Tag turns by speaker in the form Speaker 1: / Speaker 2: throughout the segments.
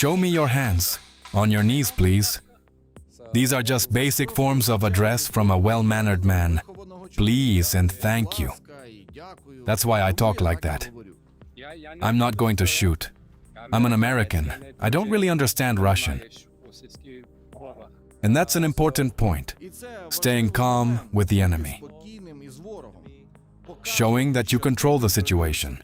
Speaker 1: Show me your hands. On your knees, please. These are just basic forms of address from a well-mannered man. Please and thank you. That's why I talk like that. I'm not going to shoot. I'm an American. I don't really understand Russian. And that's an important point. Staying calm with the enemy. Showing that you control the situation.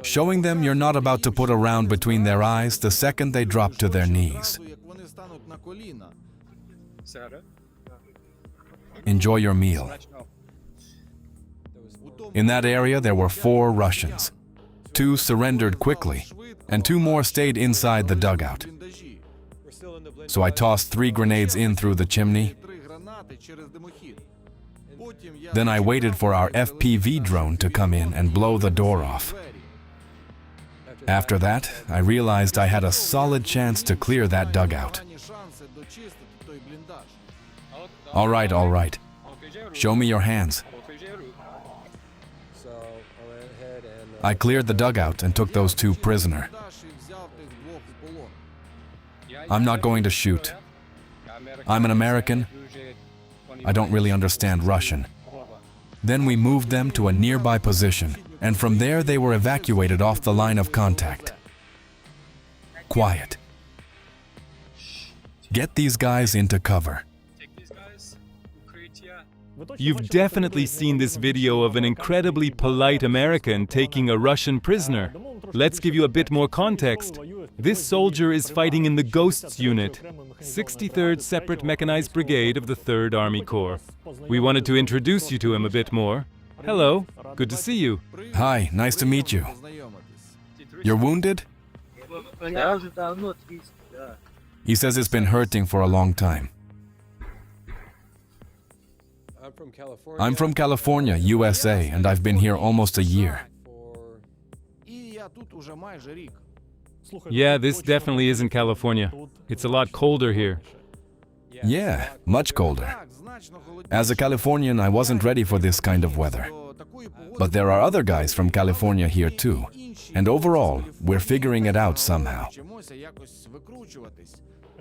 Speaker 1: Showing them you're not about to put a round between their eyes the second they drop to their knees. Enjoy your meal. In that area there were 4 Russians. 2 surrendered quickly, and 2 more stayed inside the dugout. So I tossed 3 grenades in through the chimney. Then I waited for our FPV drone to come in and blow the door off. After that, I realized I had a solid chance to clear that dugout. All right. Show me your hands. I cleared the dugout and took those 2 prisoner. I'm not going to shoot. I'm an American. I don't really understand Russian. Then we moved them to a nearby position, and from there they were evacuated off the line of contact. Quiet. Get these guys into cover.
Speaker 2: You've definitely seen this video of an incredibly polite American taking a Russian prisoner. Let's give you a bit more context. This soldier is fighting in the Ghosts unit, 63rd Separate Mechanized Brigade of the 3rd Army Corps. We wanted to introduce you to him a bit more. Hello, good to see you.
Speaker 1: Hi, nice to meet you. You're wounded? He says it's been hurting for a long time. I'm from California, USA, and I've been here almost a year.
Speaker 2: Yeah, this definitely isn't California. It's a lot colder here.
Speaker 1: Yeah, much colder. As a Californian, I wasn't ready for this kind of weather. But there are other guys from California here too. And overall, we're figuring it out somehow.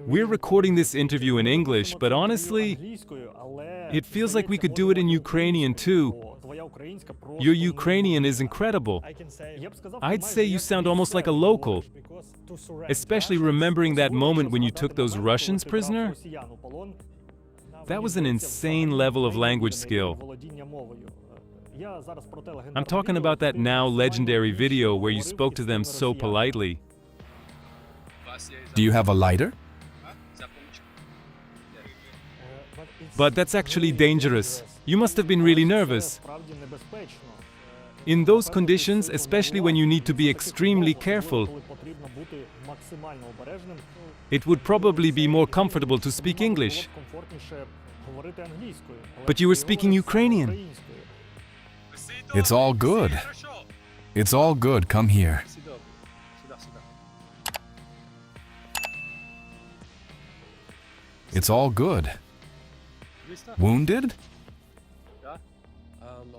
Speaker 2: We're recording this interview in English, but honestly, it feels like we could do it in Ukrainian too. Your Ukrainian is incredible. I'd say you sound almost like a local, especially remembering that moment when you took those Russians prisoner. That was an insane level of language skill. I'm talking about that now legendary video where you spoke to them so politely.
Speaker 1: Do you have a lighter?
Speaker 2: But that's actually dangerous. You must have been really nervous. In those conditions, especially when you need to be extremely careful, it would probably be more comfortable to speak English. But you were speaking Ukrainian.
Speaker 1: It's all good. It's all good. Come here. It's all good. Wounded?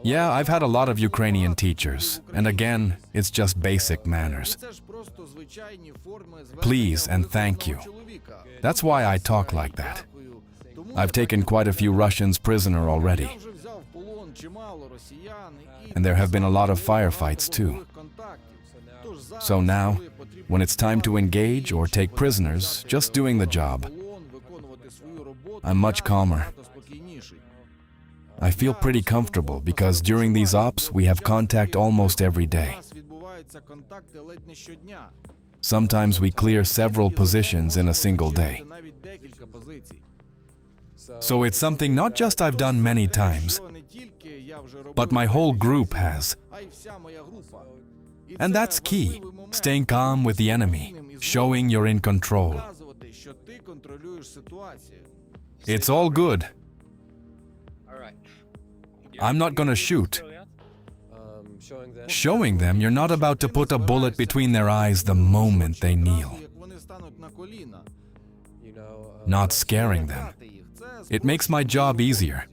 Speaker 1: Yeah, I've had a lot of Ukrainian teachers, and again, it's just basic manners. Please and thank you. That's why I talk like that. I've taken quite a few Russians prisoner already. And there have been a lot of firefights too. So now, when it's time to engage or take prisoners, just doing the job, I'm much calmer. I feel pretty comfortable because during these ops we have contact almost every day. Sometimes we clear several positions in a single day. So it's something not just I've done many times, but my whole group has. And that's key, staying calm with the enemy, showing you're in control. It's all good. I'm not gonna shoot. Showing them you're not about to put a bullet between their eyes the moment they kneel. Not scaring them. It makes my job easier.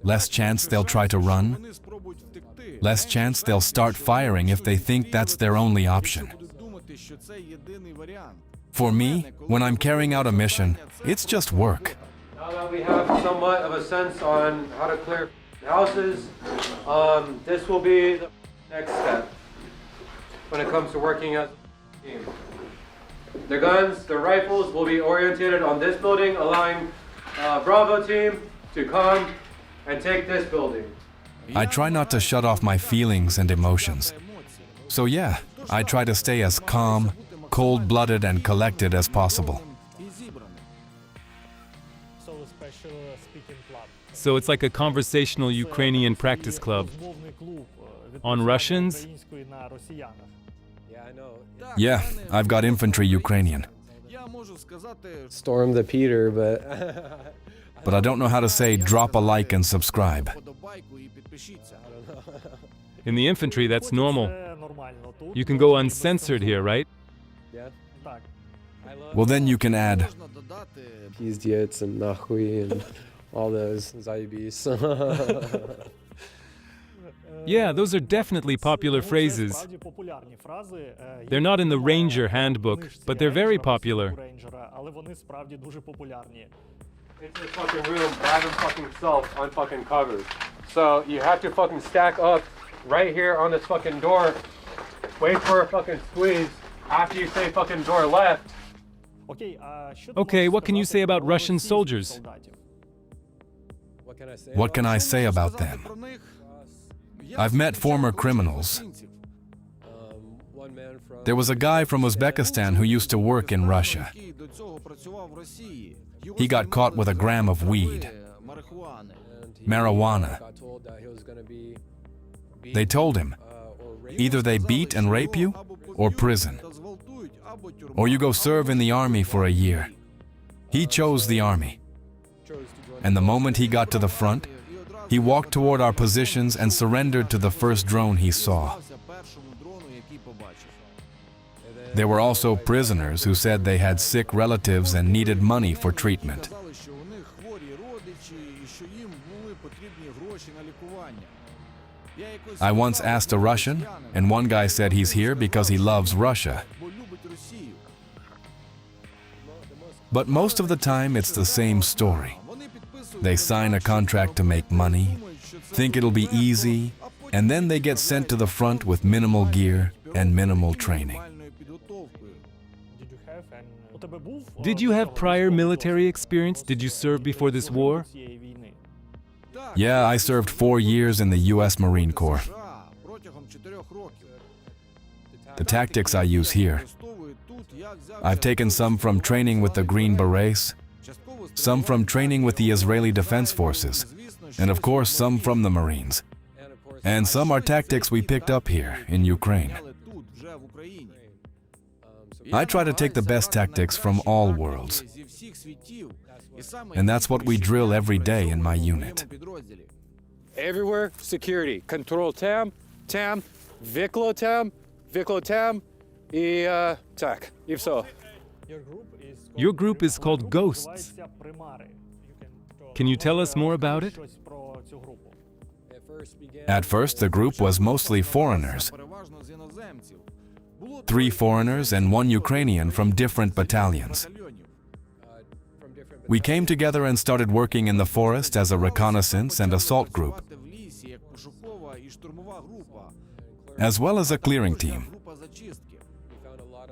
Speaker 1: Less chance they'll try to run. Less chance they'll start firing if they think that's their only option. For me, when I'm carrying out a mission, it's just work.
Speaker 3: Now that we have somewhat of a sense on how to clear houses, this will be the next step when it comes to working as a team. The guns, the rifles will be orientated on this building, allowing Bravo team to come and take this building.
Speaker 1: I try not to shut off my feelings and emotions. So yeah, I try to stay as calm, cold-blooded and collected as possible.
Speaker 2: So it's like a conversational Ukrainian practice club. On Russians?
Speaker 3: Yeah, I know.
Speaker 1: Yeah, I've got Infantry Ukrainian,
Speaker 3: Storm the Peter,
Speaker 1: but I don't know how to say drop a like and subscribe.
Speaker 2: In the infantry, that's normal. You can go uncensored here, right?
Speaker 3: yeah.
Speaker 1: Well, then you can add,
Speaker 3: Пиздец and нахуй and all those заебись.
Speaker 2: Yeah, those are definitely popular phrases. They're not in the Ranger handbook, but they're very popular.
Speaker 3: It's this fucking room by them fucking self on fucking covers. So you have to fucking stack up right here on this fucking door. Wait for a fucking squeeze after you say fucking door left.
Speaker 2: Okay, what can you say about Russian soldiers?
Speaker 1: what can I say about them? I've met former criminals.
Speaker 3: One man from
Speaker 1: There was a guy from Uzbekistan who used to work in Russia. He got caught with a gram of weed, marijuana.
Speaker 3: got told that he was gonna be
Speaker 1: They told him, either they beat and rape you, or prison. Or you go serve in the army for a year. He chose the army. And the moment he got to the front, he walked toward our positions and surrendered to the first drone he saw. There were also prisoners who said they had sick relatives and needed money for treatment. I once asked a Russian, and one guy said he's here because he loves Russia. But most of the time it's the same story. They sign a contract to make money, think it'll be easy, and then they get sent to the front with minimal gear and minimal training.
Speaker 2: Did you have prior military experience? Did you serve before this war?
Speaker 1: Yeah, I served 4 years in the US Marine Corps. The tactics I use here, I've taken some from training with the Green Berets, some from training with the Israeli Defense Forces, and of course some from the Marines. And some are tactics we picked up here in Ukraine. I try to take the best tactics from all worlds. And that's what we drill every day in my unit.
Speaker 3: everywhere security. Control там, викло там, и так, и все.
Speaker 2: Your group is called Ghosts. Can you tell us more about it?
Speaker 1: At first, the group was mostly foreigners. 3 foreigners and 1 Ukrainian from different battalions. We came together and started working in the forest as a reconnaissance and assault group, as well as a clearing team.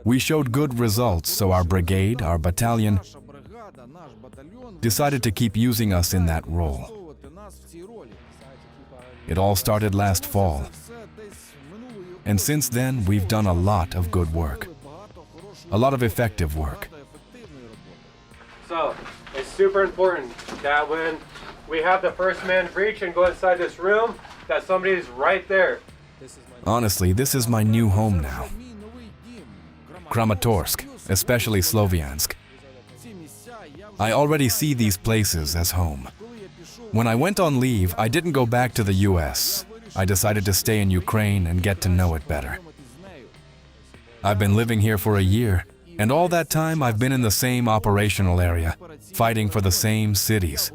Speaker 1: We showed good results, so our brigade, our battalion, decided to keep using us in that role. It all started last fall. And since then, we've done a lot of good work. A lot of effective work.
Speaker 3: So, it's super important that when we have the first man breach and go inside this room, that somebody's right there.
Speaker 1: Honestly, this is my new home now. Kramatorsk, especially Sloviansk. I already see these places as home. When I went on leave, I didn't go back to the US. I decided to stay in Ukraine and get to know it better. I've been living here for a year, and all that time I've been in the same operational area, fighting for the same cities.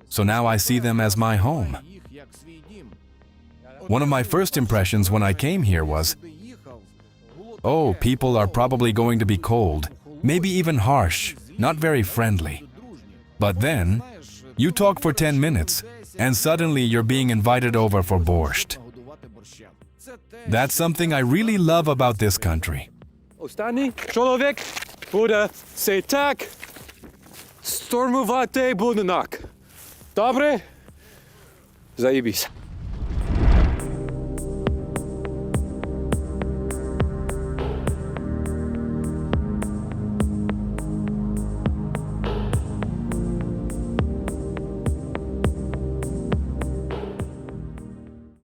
Speaker 1: So now I see them as my home. One of my first impressions when I came here was, Oh, people are probably going to be cold, maybe even harsh, not very friendly. But then, you talk for 10 minutes, and suddenly you're being invited over for borscht. That's something I really love about this country.
Speaker 3: Останній чоловік буде цей так штурмувати будинок. Добре? Заєбісь.